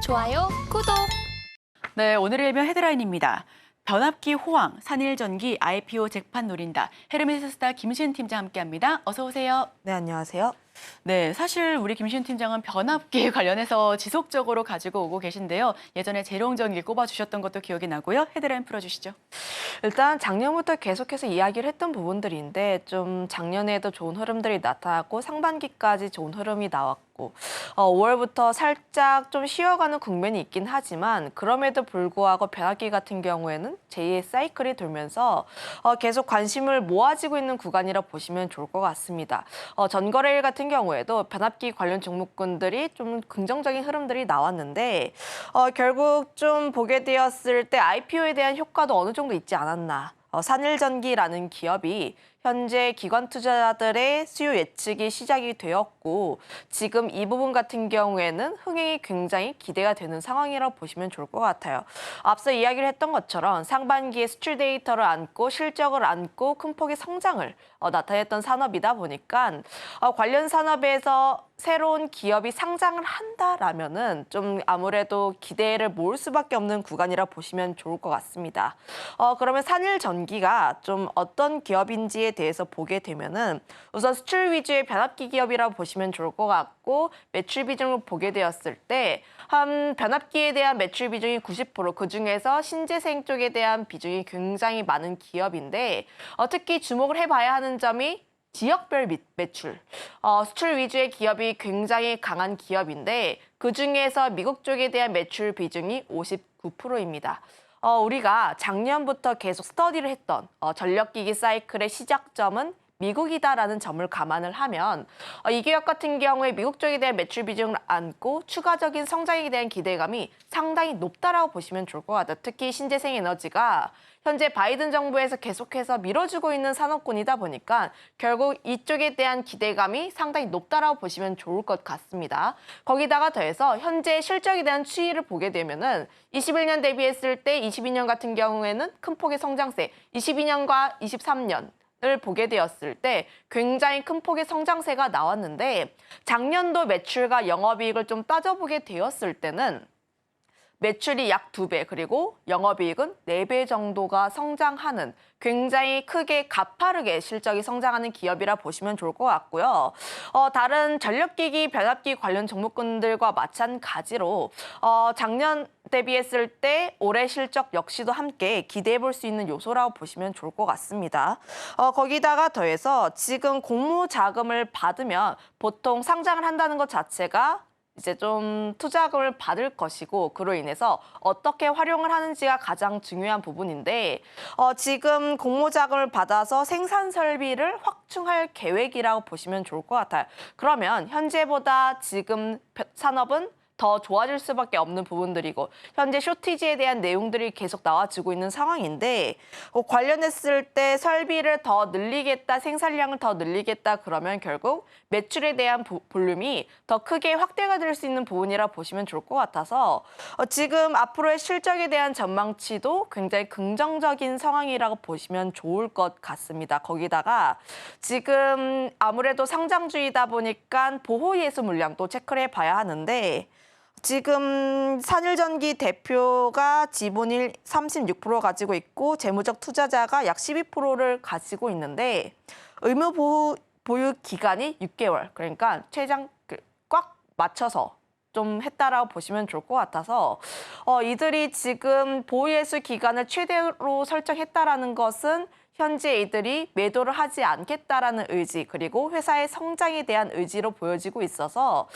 좋아요, 구독. 네, 오늘의 일면 헤드라인입니다. 변압기 호황, 산일전기 IPO 잭판 노린다. 헤르메스스타 김시은 팀장 함께합니다. 어서 오세요. 네, 안녕하세요. 네, 사실 우리 김시은 팀장은 변압기 관련해서 지속적으로 가지고 오고 계신데요. 예전에 재롱전기 꼽아주셨던 것도 기억이 나고요. 헤드라인 풀어주시죠. 일단 작년부터 계속해서 이야기를 했던 부분들인데 좀 작년에도 좋은 흐름들이 나타났고 상반기까지 좋은 흐름이 나왔고 5월부터 살짝 좀 쉬어가는 국면이 있긴 하지만 그럼에도 불구하고 변압기 같은 경우에는 제2의 사이클이 돌면서 계속 관심을 모아지고 있는 구간이라 보시면 좋을 것 같습니다. 전거래일 같은 경우에도 변압기 관련 종목군들이 좀 긍정적인 흐름들이 나왔는데 결국 좀 보게 되었을 때 IPO에 대한 효과도 어느 정도 있지 않았나. 산일전기라는 기업이 현재 기관 투자자들의 수요 예측이 시작이 되었고 지금 이 부분 같은 경우에는 흥행이 굉장히 기대가 되는 상황이라고 보시면 좋을 것 같아요. 앞서 이야기를 했던 것처럼 상반기에 수출 데이터를 안고 실적을 안고 큰 폭의 성장을 나타냈던 산업이다 보니까 관련 산업에서 새로운 기업이 상장을 한다라면은 좀 아무래도 기대를 모을 수밖에 없는 구간이라 보시면 좋을 것 같습니다. 그러면 산일전기가 좀 어떤 기업인지에 대해서 보게 되면은 우선 수출 위주의 변압기 기업이라고 보시면 좋을 것 같고 매출 비중을 보게 되었을 때 한 변압기에 대한 매출 비중이 90%, 그중에서 신재생 쪽에 대한 비중이 굉장히 많은 기업인데 특히 주목을 해봐야 하는 점이 지역별 매출, 수출 위주의 기업이 굉장히 강한 기업인데 그중에서 미국 쪽에 대한 매출 비중이 59%입니다. 우리가 작년부터 계속 스터디를 했던 전력기기 사이클의 시작점은 미국이다라는 점을 감안을 하면 이 기업 같은 경우에 미국 쪽에 대한 매출 비중을 안고 추가적인 성장에 대한 기대감이 상당히 높다라고 보시면 좋을 것 같아요. 특히 신재생 에너지가 현재 바이든 정부에서 계속해서 밀어주고 있는 산업군이다 보니까 결국 이쪽에 대한 기대감이 상당히 높다라고 보시면 좋을 것 같습니다. 거기다가 더해서 현재 실적에 대한 추이를 보게 되면은 21년 대비했을 때 22년 같은 경우에는 큰 폭의 성장세, 22년과 23년 을 보게 되었을 때 굉장히 큰 폭의 성장세가 나왔는데 작년도 매출과 영업이익을 좀 따져보게 되었을 때는 매출이 약 2배 그리고 영업이익은 4배 정도가 성장하는 굉장히 크게 가파르게 실적이 성장하는 기업이라 보시면 좋을 것 같고요. 다른 전력기기, 변압기 관련 종목군들과 마찬가지로 작년 대비했을 때 올해 실적 역시도 함께 기대해 볼 수 있는 요소라고 보시면 좋을 것 같습니다. 거기다가 더해서 지금 공모 자금을 받으면 보통 상장을 한다는 것 자체가 이제 좀 투자금을 받을 것이고 그로 인해서 어떻게 활용을 하는지가 가장 중요한 부분인데 지금 공모자금을 받아서 생산 설비를 확충할 계획이라고 보시면 좋을 것 같아요. 그러면 현재보다 지금 산업은 더 좋아질 수밖에 없는 부분들이고 현재 쇼티지에 대한 내용들이 계속 나와지고 있는 상황인데 관련했을 때 설비를 더 늘리겠다, 생산량을 더 늘리겠다 그러면 결국 매출에 대한 볼륨이 더 크게 확대가 될 수 있는 부분이라 보시면 좋을 것 같아서 지금 앞으로의 실적에 대한 전망치도 굉장히 긍정적인 상황이라고 보시면 좋을 것 같습니다. 거기다가 지금 아무래도 상장주의다 보니까 보호예수 물량도 체크를 해봐야 하는데 지금 산일전기 대표가 지분을 36% 가지고 있고 재무적 투자자가 약 12%를 가지고 있는데 의무 보유 기간이 6개월, 그러니까 최장 꽉 맞춰서 좀 했다라고 보시면 좋을 것 같아서 이들이 지금 보유예수 기간을 최대로 설정했다라는 것은 현재 이들이 매도를 하지 않겠다라는 의지 그리고 회사의 성장에 대한 의지로 보여지고 있어서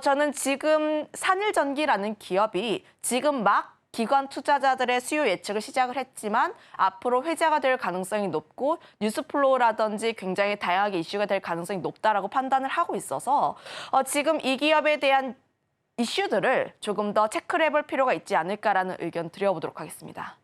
저는 지금 산일전기라는 기업이 지금 막 기관 투자자들의 수요 예측을 시작을 했지만 앞으로 회자가 될 가능성이 높고 뉴스플로우라든지 굉장히 다양하게 이슈가 될 가능성이 높다라고 판단을 하고 있어서 지금 이 기업에 대한 이슈들을 조금 더 체크를 해볼 필요가 있지 않을까라는 의견 드려보도록 하겠습니다.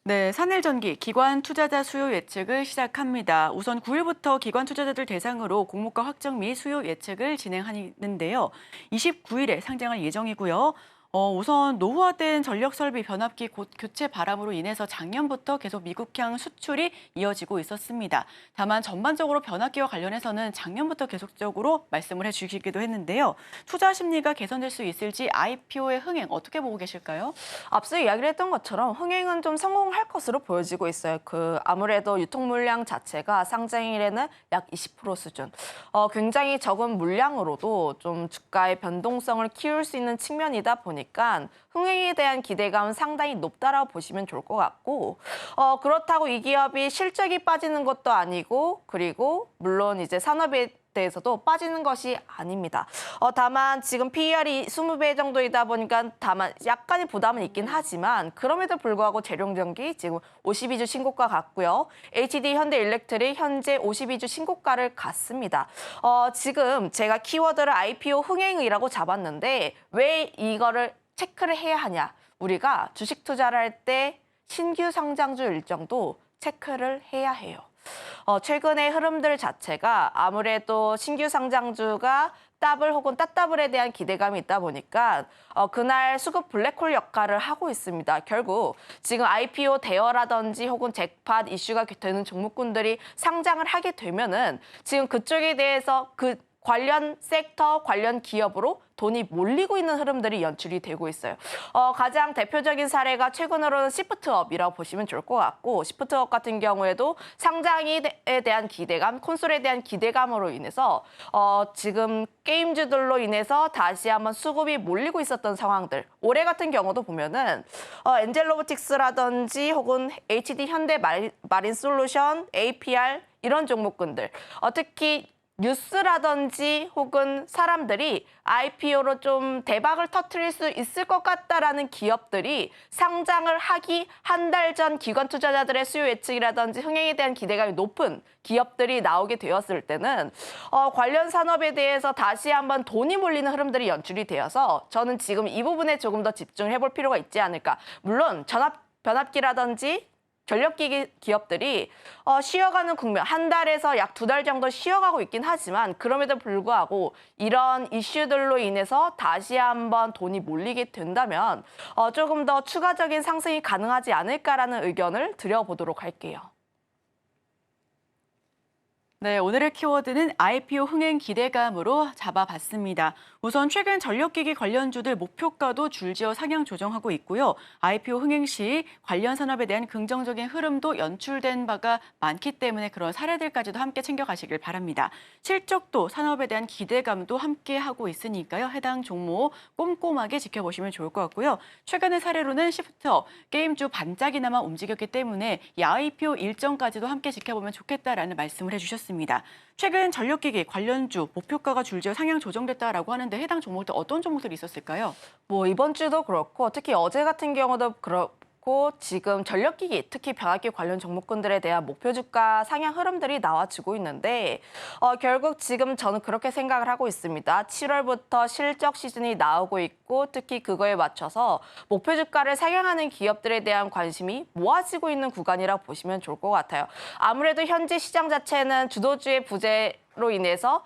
네, 산일전기 기관 투자자 수요 예측을 시작합니다. 우선 9일부터 기관 투자자들 대상으로 공모가 확정 및 수요 예측을 진행하는데요. 29일에 상장할 예정이고요. 우선 노후화된 전력설비 변압기 교체 바람으로 인해서 작년부터 계속 미국향 수출이 이어지고 있었습니다. 다만 전반적으로 변압기와 관련해서는 작년부터 계속적으로 말씀을 해주시기도 했는데요. 투자 심리가 개선될 수 있을지 IPO의 흥행 어떻게 보고 계실까요? 앞서 이야기를 했던 것처럼 흥행은 좀 성공할 것으로 보여지고 있어요. 아무래도 유통 물량 자체가 상장일에는 약 20% 수준. 굉장히 적은 물량으로도 좀 주가의 변동성을 키울 수 있는 측면이다 보니까 흥행에 대한 기대감은 상당히 높다라고 보시면 좋을 것 같고, 그렇다고 이 기업이 실적이 빠지는 것도 아니고, 그리고 물론 이제 산업에 대해서도 빠지는 것이 아닙니다. 다만 지금 PER이 20배 정도이다 보니까 다만 약간의 부담은 있긴 하지만 그럼에도 불구하고 재룡전기 지금 52주 신고가 갔고요. HD 현대일렉트릭 현재 52주 신고가를 갔습니다. 지금 제가 키워드를 IPO 흥행이라고 잡았는데 왜 이거를 체크를 해야 하냐? 우리가 주식 투자를 할 때 신규 상장주 일정도 체크를 해야 해요. 최근의 흐름들 자체가 아무래도 신규 상장주가 더블 혹은 따더블에 대한 기대감이 있다 보니까 그날 수급 블랙홀 역할을 하고 있습니다. 결국 지금 IPO 대여라든지 혹은 잭팟 이슈가 되는 종목군들이 상장을 하게 되면은 지금 그쪽에 대해서 그 관련 섹터, 관련 기업으로 돈이 몰리고 있는 흐름들이 연출이 되고 있어요. 가장 대표적인 사례가 최근으로는 시프트업이라고 보시면 좋을 것 같고, 시프트업 같은 경우에도 상장에 대한 기대감, 콘솔에 대한 기대감으로 인해서 지금 게임주들로 인해서 다시 한번 수급이 몰리고 있었던 상황들. 올해 같은 경우도 보면은 엔젤로보틱스라든지 혹은 HD 현대 마린 솔루션, APR 이런 종목군들, 특히 뉴스라든지 혹은 사람들이 IPO로 좀 대박을 터뜨릴 수 있을 것 같다라는 기업들이 상장을 하기 한 달 전 기관 투자자들의 수요 예측이라든지 흥행에 대한 기대감이 높은 기업들이 나오게 되었을 때는 관련 산업에 대해서 다시 한번 돈이 몰리는 흐름들이 연출이 되어서 저는 지금 이 부분에 조금 더 집중을 해볼 필요가 있지 않을까. 물론 변압기라든지 전력기기 기업들이 쉬어가는 국면, 한 달에서 약 2달 정도 쉬어가고 있긴 하지만 그럼에도 불구하고 이런 이슈들로 인해서 다시 한번 돈이 몰리게 된다면 조금 더 추가적인 상승이 가능하지 않을까라는 의견을 드려보도록 할게요. 네, 오늘의 키워드는 IPO 흥행 기대감으로 잡아봤습니다. 우선 최근 전력기기 관련주들 목표가도 줄지어 상향 조정하고 있고요. IPO 흥행 시 관련 산업에 대한 긍정적인 흐름도 연출된 바가 많기 때문에 그런 사례들까지도 함께 챙겨가시길 바랍니다. 실적도 산업에 대한 기대감도 함께 하고 있으니까요. 해당 종목 꼼꼼하게 지켜보시면 좋을 것 같고요. 최근의 사례로는 시프트업, 게임주 반짝이나마 움직였기 때문에 이 IPO 일정까지도 함께 지켜보면 좋겠다라는 말씀을 해주셨습니다. 최근 전력기기 관련주 목표가가 줄지어 상향 조정됐다라고 하는데 해당 종목들 어떤 종목들이 있었을까요? 이번 주도 그렇고 특히 어제 같은 경우도 그렇고 지금 전력기기, 특히 변압기 관련 종목군들에 대한 목표 주가 상향 흐름들이 나와주고 있는데 결국 지금 저는 그렇게 생각을 하고 있습니다. 7월부터 실적 시즌이 나오고 있고 특히 그거에 맞춰서 목표 주가를 상향하는 기업들에 대한 관심이 모아지고 있는 구간이라고 보시면 좋을 것 같아요. 아무래도 현재 시장 자체는 주도주의 부재로 인해서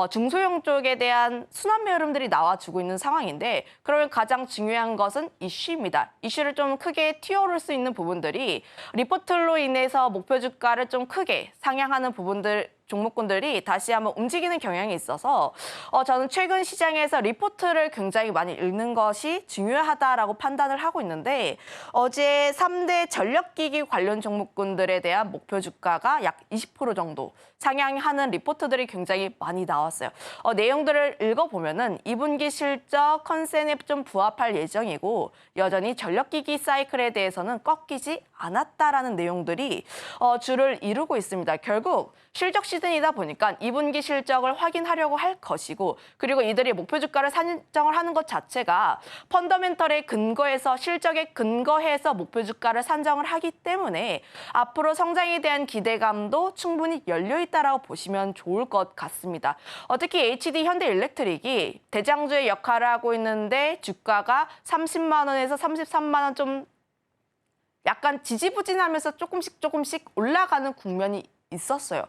중소형 쪽에 대한 순환매 흐름들이 나와주고 있는 상황인데 그러면 가장 중요한 것은 이슈입니다. 이슈를 좀 크게 튀어오를 수 있는 부분들이 리포트로 인해서 목표 주가를 좀 크게 상향하는 종목군들이 다시 한번 움직이는 경향이 있어서 저는 최근 시장에서 리포트를 굉장히 많이 읽는 것이 중요하다라고 판단을 하고 있는데 어제 3대 전력기기 관련 종목군들에 대한 목표 주가가 약 20% 정도 상향하는 리포트들이 굉장히 많이 나왔어요. 내용들을 읽어보면은 2분기 실적 컨센에 좀 부합할 예정이고 여전히 전력기기 사이클에 대해서는 꺾이지 않았다라는 내용들이 주를 이루고 있습니다. 결국 실적 시즌이다 보니까 2분기 실적을 확인하려고 할 것이고 그리고 이들이 목표 주가를 산정을 하는 것 자체가 펀더멘털에 근거해서 실적에 근거해서 목표 주가를 산정을 하기 때문에 앞으로 성장에 대한 기대감도 충분히 열려 있다라고 보시면 좋을 것 같습니다. 특히 HD 현대일렉트릭이 대장주의 역할을 하고 있는데 주가가 30만 원에서 33만 원 좀 약간 지지부진하면서 조금씩 올라가는 국면이 있었어요.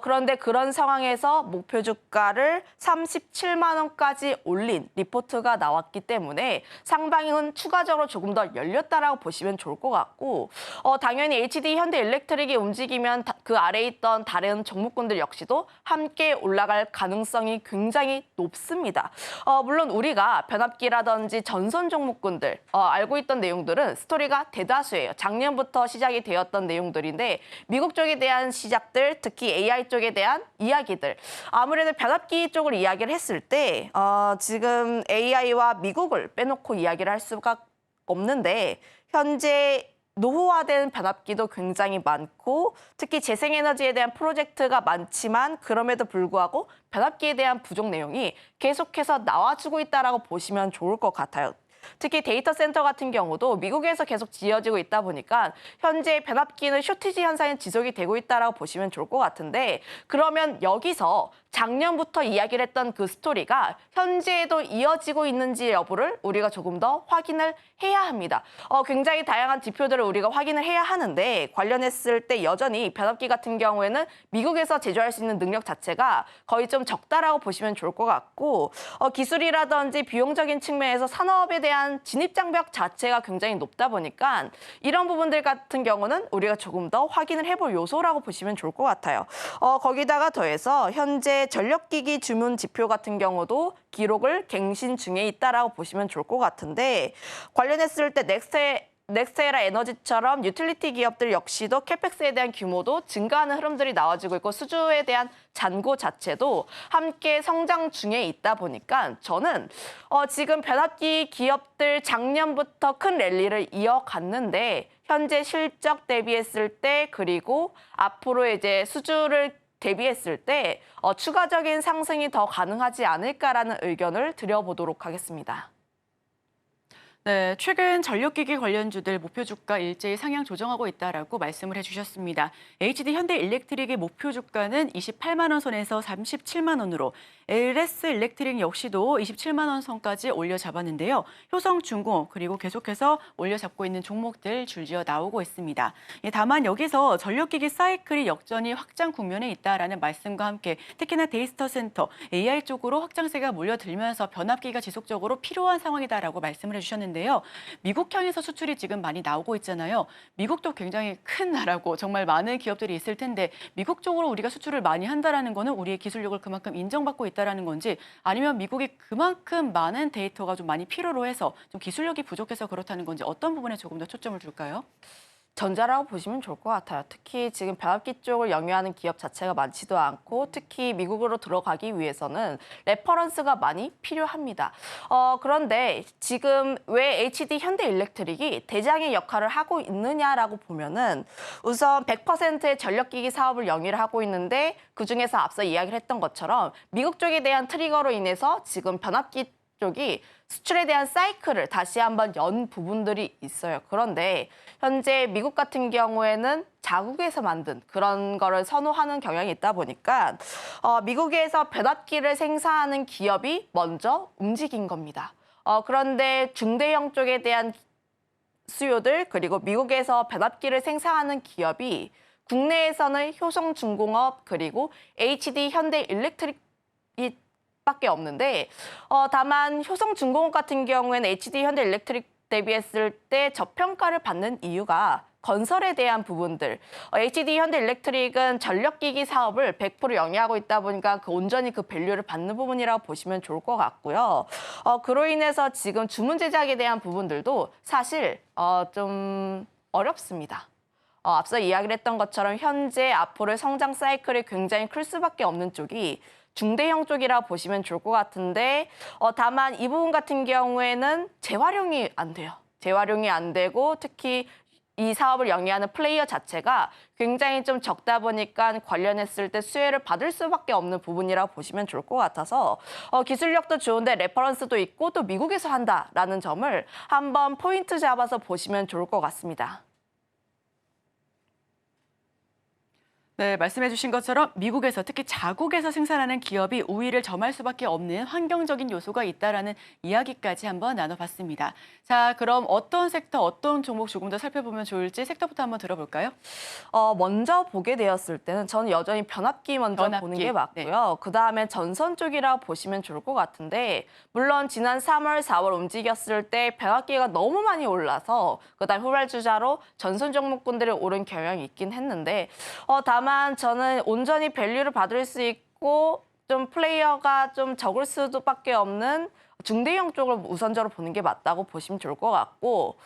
그런데 그런 상황에서 목표 주가를 37만 원까지 올린 리포트가 나왔기 때문에 상방은 추가적으로 조금 더 열렸다라고 보시면 좋을 것 같고 당연히 HD 현대일렉트릭이 움직이면 그 아래에 있던 다른 종목군들 역시도 함께 올라갈 가능성이 굉장히 높습니다. 물론 우리가 변압기라든지 전선 종목군들 알고 있던 내용들은 스토리가 대다수예요. 작년부터 시작이 되었던 내용들인데 미국 쪽에 대한 시작들, 특히 AI 쪽에 대한 이야기들. 아무래도 변압기 쪽을 이야기를 했을 때 지금 AI와 미국을 빼놓고 이야기를 할 수가 없는데 현재 노후화된 변압기도 굉장히 많고 특히 재생에너지에 대한 프로젝트가 많지만 그럼에도 불구하고 변압기에 대한 부족 내용이 계속해서 나와주고 있다라고 보시면 좋을 것 같아요. 특히 데이터 센터 같은 경우도 미국에서 계속 지어지고 있다 보니까 현재 변압기는 쇼티지 현상이 지속이 되고 있다라고 보시면 좋을 것 같은데 그러면 여기서 작년부터 이야기를 했던 그 스토리가 현재에도 이어지고 있는지 여부를 우리가 조금 더 확인을 해야 합니다. 굉장히 다양한 지표들을 우리가 확인을 해야 하는데 관련했을 때 여전히 변압기 같은 경우에는 미국에서 제조할 수 있는 능력 자체가 거의 좀 적다라고 보시면 좋을 것 같고 기술이라든지 비용적인 측면에서 산업에 대한 진입장벽 자체가 굉장히 높다 보니까 이런 부분들 같은 경우는 우리가 조금 더 확인을 해볼 요소라고 보시면 좋을 것 같아요. 거기다가 더해서 현재 전력기기 주문 지표 같은 경우도 기록을 갱신 중에 있다라고 보시면 좋을 것 같은데 관련했을 때 넥스테라 에너지처럼 유틸리티 기업들 역시도 캐펙스에 대한 규모도 증가하는 흐름들이 나와지고 있고 수주에 대한 잔고 자체도 함께 성장 중에 있다 보니까 저는 지금 변압기 기업들 작년부터 큰 랠리를 이어갔는데 현재 실적 대비했을 때 그리고 앞으로 이제 수주를 대비했을 때 추가적인 상승이 더 가능하지 않을까라는 의견을 드려보도록 하겠습니다. 네, 최근 전력기기 관련주들 목표 주가 일제히 상향 조정하고 있다라고 말씀을 해주셨습니다. HD 현대일렉트릭의 목표 주가는 28만 원 선에서 37만 원으로 LS 일렉트릭 역시도 27만 원 선까지 올려 잡았는데요. 효성중공 그리고 계속해서 올려 잡고 있는 종목들 줄지어 나오고 있습니다. 다만 여기서 전력기기 사이클이 여전히 확장 국면에 있다라는 말씀과 함께 특히나 데이터 센터, AI 쪽으로 확장세가 몰려들면서 변압기가 지속적으로 필요한 상황이다라고 말씀을 해주셨는데요. 미국향에서 수출이 지금 많이 나오고 있잖아요. 미국도 굉장히 큰 나라고 정말 많은 기업들이 있을 텐데 미국 쪽으로 우리가 수출을 많이 한다라는 거는 우리의 기술력을 그만큼 인정받고 있다라는 건지 아니면 미국이 그만큼 많은 데이터가 좀 많이 필요로 해서 좀 기술력이 부족해서 그렇다는 건지 어떤 부분에 조금 더 초점을 둘까요? 전자라고 보시면 좋을 것 같아요. 특히 지금 변압기 쪽을 영위하는 기업 자체가 많지도 않고 특히 미국으로 들어가기 위해서는 레퍼런스가 많이 필요합니다. 그런데 지금 왜 HD 현대일렉트릭이 대장의 역할을 하고 있느냐라고 보면은 우선 100%의 전력기기 사업을 영위를 하고 있는데 그중에서 앞서 이야기를 했던 것처럼 미국 쪽에 대한 트리거로 인해서 지금 변압기 쪽이 수출에 대한 사이클을 다시 한번 연 부분들이 있어요. 그런데 현재 미국 같은 경우에는 자국에서 만든 그런 거를 선호하는 경향이 있다 보니까 미국에서 변압기를 생산하는 기업이 먼저 움직인 겁니다. 그런데 중대형 쪽에 대한 수요들 그리고 미국에서 변압기를 생산하는 기업이 국내에서는 효성중공업 그리고 HD 현대일렉트릭이 밖에 없는데 다만 효성중공업 같은 경우에는 HD 현대일렉트릭 대비했을 때 저평가를 받는 이유가 건설에 대한 부분들. HD 현대일렉트릭은 전력기기 사업을 100% 영위하고 있다 보니까 온전히 그 밸류를 받는 부분이라고 보시면 좋을 것 같고요. 그로 인해서 지금 주문 제작에 대한 부분들도 사실 좀 어렵습니다. 앞서 이야기를 했던 것처럼 현재 앞으로의 성장 사이클이 굉장히 클 수밖에 없는 쪽이 중대형 쪽이라 보시면 좋을 것 같은데 다만 이 부분 같은 경우에는 재활용이 안 돼요. 재활용이 안 되고 특히 이 사업을 영위하는 플레이어 자체가 굉장히 좀 적다 보니까 관련했을 때 수혜를 받을 수밖에 없는 부분이라고 보시면 좋을 것 같아서 기술력도 좋은데 레퍼런스도 있고 또 미국에서 한다라는 점을 한번 포인트 잡아서 보시면 좋을 것 같습니다. 네, 말씀해 주신 것처럼 미국에서 특히 자국에서 생산하는 기업이 우위를 점할 수밖에 없는 환경적인 요소가 있다라는 이야기까지 한번 나눠봤습니다. 자, 그럼 어떤 섹터, 어떤 종목 조금 더 살펴보면 좋을지 섹터부터 한번 들어볼까요? 먼저 보게 되었을 때는 저는 여전히 변압기 먼저 변압기, 보는 게 맞고요. 그다음에 전선 쪽이라 보시면 좋을 것 같은데 물론 지난 3월, 4월 움직였을 때 변압기가 너무 많이 올라서 그다음 후발주자로 전선 종목군들이 오른 경향이 있긴 했는데 다만 저는 온전히 밸류를 받을 수 있고 좀 플레이어가 좀 적을 수밖에 없는 중대형 쪽을 우선적으로 보는 게 맞다고 보시면 좋을 것 같고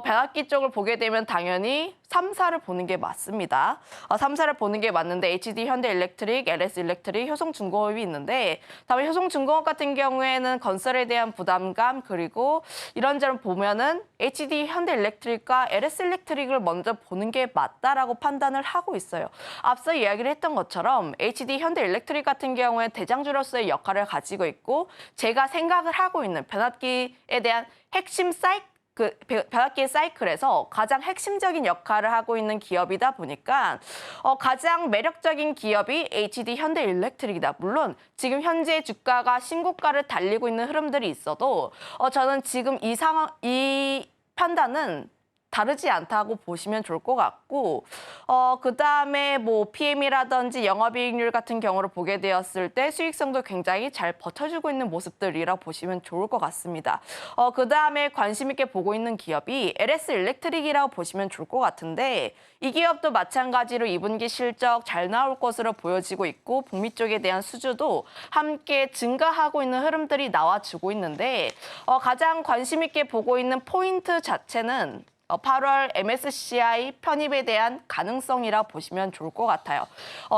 변압기 쪽을 보게 되면 당연히 3사를 보는 게 맞습니다. 3사를 보는 게 맞는데 HD 현대일렉트릭, LS일렉트릭, 효성중공업이 있는데 다만 효성중공업 같은 경우에는 건설에 대한 부담감 그리고 이런저런 보면은 HD 현대일렉트릭과 LS일렉트릭을 먼저 보는 게 맞다라고 판단을 하고 있어요. 앞서 이야기를 했던 것처럼 HD 현대일렉트릭 같은 경우에 대장주로서의 역할을 가지고 있고 제가 생각을 하고 있는 변압기에 대한 핵심 변압기의 사이클에서 가장 핵심적인 역할을 하고 있는 기업이다 보니까 가장 매력적인 기업이 HD 현대일렉트릭이다. 물론 지금 현재 주가가 신고가를 달리고 있는 흐름들이 있어도 저는 지금 이 판단은 다르지 않다고 보시면 좋을 것 같고 그다음에 뭐 PM이라든지 영업이익률 같은 경우를 보게 되었을 때 수익성도 굉장히 잘 버텨주고 있는 모습들이라 보시면 좋을 것 같습니다. 그다음에 관심 있게 보고 있는 기업이 LS일렉트릭이라고 보시면 좋을 것 같은데 이 기업도 마찬가지로 2분기 실적 잘 나올 것으로 보여지고 있고 북미 쪽에 대한 수주도 함께 증가하고 있는 흐름들이 나와주고 있는데 가장 관심 있게 보고 있는 포인트 자체는 8월 MSCI 편입에 대한 가능성이라 보시면 좋을 것 같아요.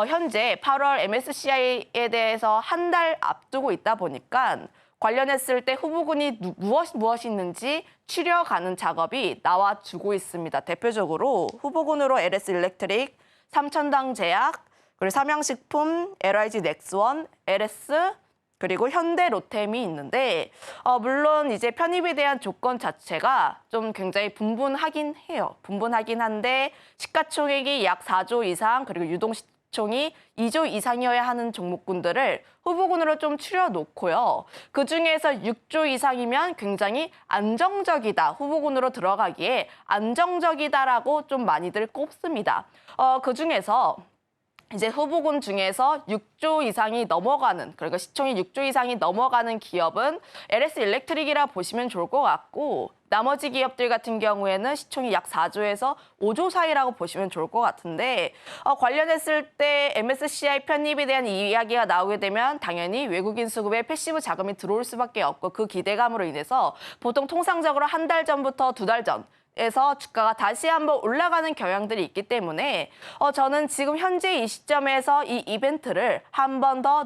현재 8월 MSCI에 대해서 한 달 앞두고 있다 보니까 관련했을 때 후보군이 무엇이 있는지 추려가는 작업이 나와주고 있습니다. 대표적으로 후보군으로 LS일렉트릭, 삼천당제약, 그리고 삼양식품, LIG 넥스원, LS, 그리고 현대 로템이 있는데 물론 이제 편입에 대한 조건 자체가 좀 굉장히 분분하긴 해요. 분분하긴 한데 시가총액이 약 4조 이상 그리고 유동시총이 2조 이상이어야 하는 종목군들을 후보군으로 좀 추려놓고요. 그중에서 6조 이상이면 굉장히 안정적이다. 후보군으로 들어가기에 안정적이다라고 좀 많이들 꼽습니다. 그중에서 이제 후보군 중에서 6조 이상이 넘어가는, 그러니까 시총이 6조 이상이 넘어가는 기업은 LS일렉트릭이라 보시면 좋을 것 같고 나머지 기업들 같은 경우에는 시총이 약 4조에서 5조 사이라고 보시면 좋을 것 같은데 관련했을 때 MSCI 편입에 대한 이야기가 나오게 되면 당연히 외국인 수급에 패시브 자금이 들어올 수밖에 없고 그 기대감으로 인해서 보통 통상적으로 한 달 전부터 두 달 전 에서 주가가 다시 한번 올라가는 경향들이 있기 때문에 저는 지금 현재 이 시점에서 이 이벤트를 한 번 더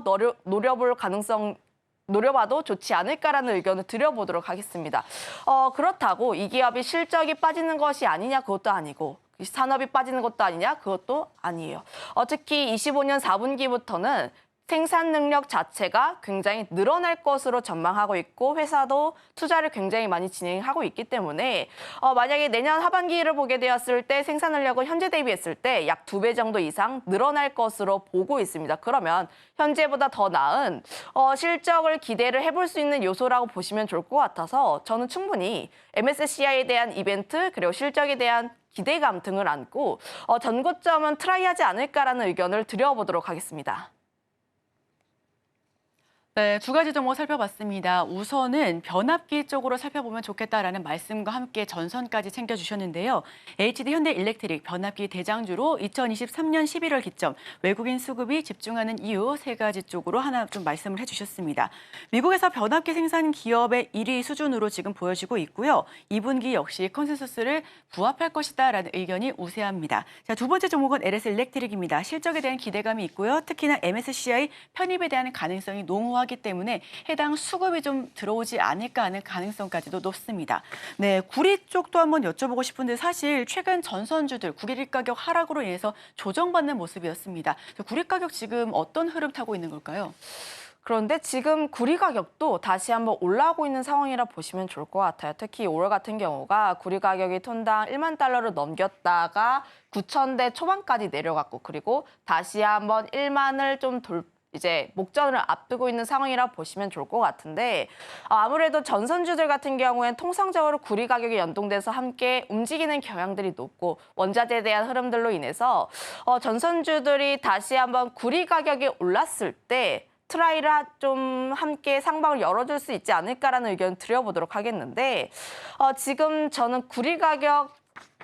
노려봐도 좋지 않을까라는 의견을 드려보도록 하겠습니다. 그렇다고 이 기업이 실적이 빠지는 것이 아니냐 그것도 아니고 산업이 빠지는 것도 아니냐 그것도 아니에요. 특히 25년 4분기부터는 생산 능력 자체가 굉장히 늘어날 것으로 전망하고 있고 회사도 투자를 굉장히 많이 진행하고 있기 때문에 만약에 내년 하반기를 보게 되었을 때 생산 능력은 현재 대비했을 때 약 2배 정도 이상 늘어날 것으로 보고 있습니다. 그러면 현재보다 더 나은 실적을 기대를 해볼 수 있는 요소라고 보시면 좋을 것 같아서 저는 충분히 MSCI에 대한 이벤트 그리고 실적에 대한 기대감 등을 안고 전고점은 트라이하지 않을까라는 의견을 드려보도록 하겠습니다. 네, 두 가지 종목 살펴봤습니다. 우선은 변압기 쪽으로 살펴보면 좋겠다라는 말씀과 함께 전선까지 챙겨주셨는데요. HD 현대일렉트릭 변압기 대장주로 2023년 11월 기점 외국인 수급이 집중하는 이유 세 가지 쪽으로 하나 좀 말씀을 해주셨습니다. 미국에서 변압기 생산 기업의 1위 수준으로 지금 보여지고 있고요. 2분기 역시 컨센서스를 부합할 것이다라는 의견이 우세합니다. 자, 두 번째 종목은 LS일렉트릭입니다. 실적에 대한 기대감이 있고요. 특히나 MSCI 편입에 대한 가능성이 농후하기 때문에 해당 수급이 좀 들어오지 않을까 하는 가능성까지도 높습니다. 네, 구리 쪽도 한번 여쭤보고 싶은데 사실 최근 전선주들 구리 가격 하락으로 인해서 조정받는 모습이었습니다. 구리 가격 지금 어떤 흐름 타고 있는 걸까요? 그런데 지금 구리 가격도 다시 한번 올라오고 있는 상황이라 보시면 좋을 것 같아요. 특히 5월 같은 경우가 구리 가격이 톤당 1만 달러를 넘겼다가 9,000대 초반까지 내려갔고 그리고 다시 한번 1만을 좀 이제 목전을 앞두고 있는 상황이라 보시면 좋을 것 같은데 아무래도 전선주들 같은 경우에는 통상적으로 구리 가격이 연동돼서 함께 움직이는 경향들이 높고 원자재에 대한 흐름들로 인해서 전선주들이 다시 한번 구리 가격이 올랐을 때 트라이라 좀 함께 상방을 열어줄 수 있지 않을까라는 의견을 드려보도록 하겠는데 지금 저는 구리 가격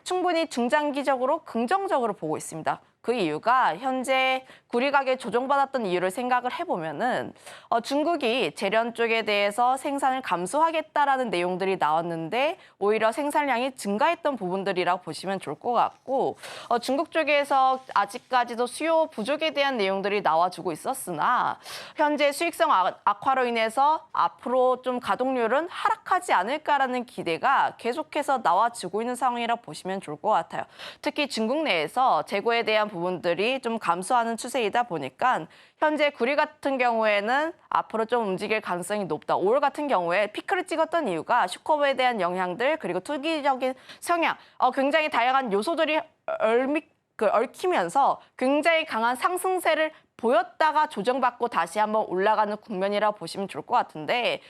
충분히 중장기적으로 긍정적으로 보고 있습니다. 그 이유가 현재 구리 가격 조정받았던 이유를 생각을 해보면은 중국이 재련 쪽에 대해서 생산을 감소하겠다라는 내용들이 나왔는데 오히려 생산량이 증가했던 부분들이라고 보시면 좋을 것 같고 중국 쪽에서 아직까지도 수요 부족에 대한 내용들이 나와주고 있었으나 현재 수익성 악화로 인해서 앞으로 좀 가동률은 하락하지 않을까라는 기대가 계속해서 나와주고 있는 상황이라 보시면 좋을 것 같아요. 특히 중국 내에서 재고에 대한 부분들이 좀 감소하는 추세이다 보니까 현재 구리 같은 경우에는 앞으로 좀 움직일 가능성이 높다. 5월 같은 경우에 피크를 찍었던 이유가 슈커버에 대한 영향들 그리고 투기적인 성향, 굉장히 다양한 요소들이 얽히면서 굉장히 강한 상승세를 보였다가 조정받고 다시 한번 올라가는 국면이라고 보시면 좋을 것 같은데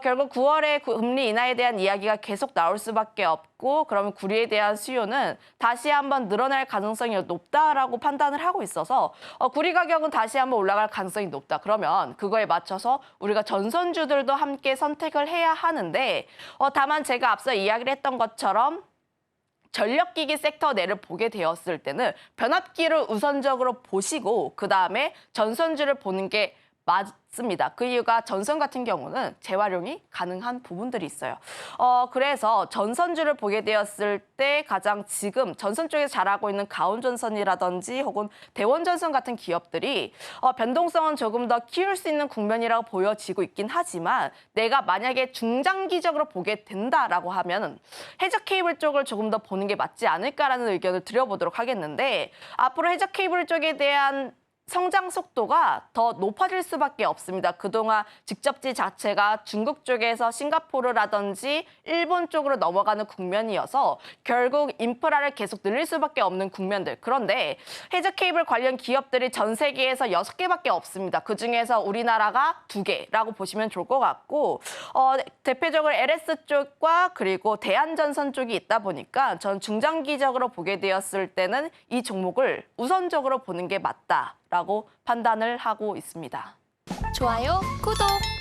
결국 9월에 금리 인하에 대한 이야기가 계속 나올 수밖에 없고 그러면 구리에 대한 수요는 다시 한번 늘어날 가능성이 높다라고 판단을 하고 있어서 구리 가격은 다시 한번 올라갈 가능성이 높다. 그러면 그거에 맞춰서 우리가 전선주들도 함께 선택을 해야 하는데 다만 제가 앞서 이야기를 했던 것처럼 전력기기 섹터 내를 보게 되었을 때는 변압기를 우선적으로 보시고 그다음에 전선주를 보는 게 맞습니다. 그 이유가 전선 같은 경우는 재활용이 가능한 부분들이 있어요. 그래서 전선주를 보게 되었을 때 가장 지금 전선 쪽에서 잘하고 있는 가온전선이라든지 혹은 대원전선 같은 기업들이 변동성은 조금 더 키울 수 있는 국면이라고 보여지고 있긴 하지만 내가 만약에 중장기적으로 보게 된다라고 하면 해저 케이블 쪽을 조금 더 보는 게 맞지 않을까라는 의견을 드려보도록 하겠는데 앞으로 해저 케이블 쪽에 대한 성장 속도가 더 높아질 수밖에 없습니다. 그동안 직접지 자체가 중국 쪽에서 싱가포르라든지 일본 쪽으로 넘어가는 국면이어서 결국 인프라를 계속 늘릴 수밖에 없는 국면들. 그런데 해저 케이블 관련 기업들이 전 세계에서 6개밖에 없습니다. 그중에서 우리나라가 2개라고 보시면 좋을 것 같고 대표적으로 LS 쪽과 그리고 대한전선 쪽이 있다 보니까 전 중장기적으로 보게 되었을 때는 이 종목을 우선적으로 보는 게 맞다라고 판단을 하고 있습니다. 좋아요, 구독!